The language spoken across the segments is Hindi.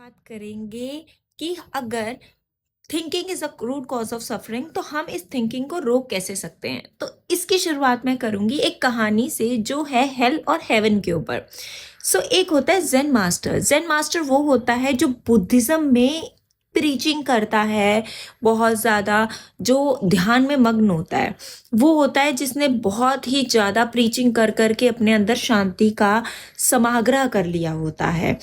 बात करेंगे कि अगर thinking is a root cause of suffering तो हम इस थिंकिंग को रोक कैसे सकते हैं। तो इसकी शुरुआत मैं करूंगी एक कहानी से जो है हेल और हेवन के ऊपर। एक होता है जेन मास्टर। जेन मास्टर वो होता है जो बुद्धिज्म में प्रीचिंग करता है बहुत ज़्यादा, जो ध्यान में मग्न होता है। वो होता है जिसने बहुत ही ज़्यादा प्रीचिंग कर करके अपने अंदर शांति का समाग्रह कर लिया होता है।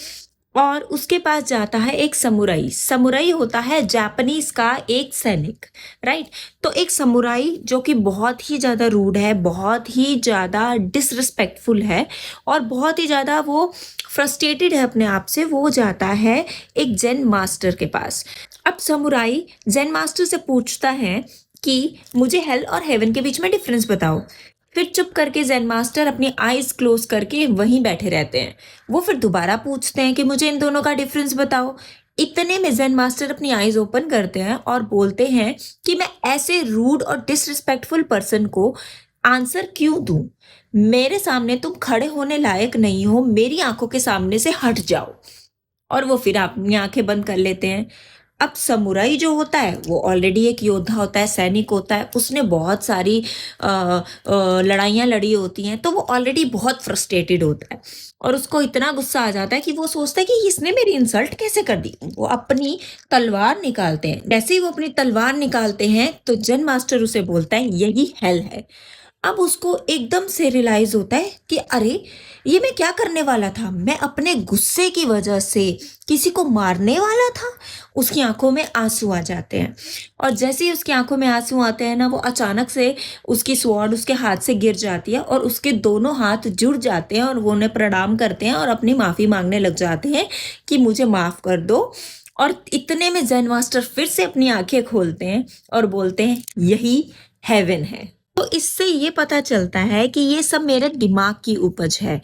और उसके पास जाता है एक समुराई। समुराई होता है जापानीज का एक सैनिक, राइट। तो एक समुराई जो कि बहुत ही ज़्यादा रूड है, बहुत ही ज़्यादा डिसरिस्पेक्टफुल है और बहुत ही ज़्यादा वो फ्रस्ट्रेटेड है अपने आप से। वो जाता है एक जेन मास्टर के पास। अब समुराई जेन मास्टर से पूछता है कि मुझे हेल और हेवन के बीच में डिफरेंस बताओ। फिर चुप करके जेन मास्टर अपनी आईज क्लोज करके वहीं बैठे रहते हैं। वो फिर दोबारा पूछते हैं कि मुझे इन दोनों का डिफरेंस बताओ। इतने में जेन मास्टर अपनी आईज ओपन करते हैं और बोलते हैं कि मैं ऐसे रूड और डिसरिस्पेक्टफुल पर्सन को आंसर क्यों दूं। मेरे सामने तुम खड़े होने लायक नहीं हो, मेरी आंखों के सामने से हट जाओ। और वो फिर अपनी आंखें बंद कर लेते हैं। अब समुराई जो होता है वो ऑलरेडी एक योद्धा होता है, सैनिक होता है। उसने बहुत सारी लड़ाइयाँ लड़ी होती हैं, तो वो ऑलरेडी बहुत फ्रस्ट्रेटेड होता है और उसको इतना गुस्सा आ जाता है कि वो सोचता है कि इसने मेरी इंसल्ट कैसे कर दी। वो अपनी तलवार निकालते हैं। जैसे ही वो अपनी तलवार निकालते हैं तो जेन मास्टर उसे बोलता है यही हेल है। अब उसको एकदम से रियलाइज होता है कि अरे ये मैं क्या करने वाला था, मैं अपने गुस्से की वजह से किसी को मारने वाला था। उसकी आंखों में आंसू आ जाते हैं और जैसे ही उसकी आंखों में आंसू आते हैं ना, वो अचानक से उसकी स्वॉर्ड उसके हाथ से गिर जाती है और उसके दोनों हाथ जुड़ जाते हैं और वो उन्हें प्रणाम करते हैं और अपनी माफ़ी मांगने लग जाते हैं कि मुझे माफ़ कर दो। और इतने में जेन मास्टर फिर से अपनी आंखें खोलते हैं और बोलते हैं यही हेवन है। तो इससे ये पता चलता है कि ये सब मेरे दिमाग की उपज है।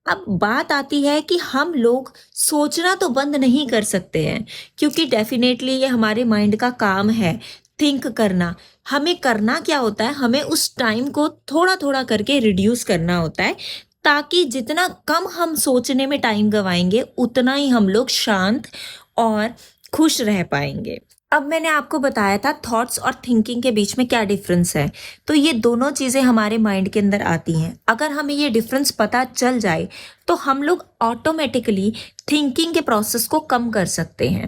अब बात आती है कि हम लोग सोचना तो बंद नहीं कर सकते हैं, क्योंकि डेफिनेटली ये हमारे माइंड का काम है थिंक करना। हमें करना क्या होता है, हमें उस टाइम को थोड़ा थोड़ा करके रिड्यूस करना होता है, ताकि जितना कम हम सोचने में टाइम गवाएंगे उतना ही हम लोग शांत और खुश रह पाएंगे। अब मैंने आपको बताया था थॉट्स और थिंकिंग के बीच में क्या डिफरेंस है। तो ये दोनों चीज़ें हमारे माइंड के अंदर आती हैं। अगर हमें ये डिफरेंस पता चल जाए तो हम लोग ऑटोमेटिकली थिंकिंग के प्रोसेस को कम कर सकते हैं।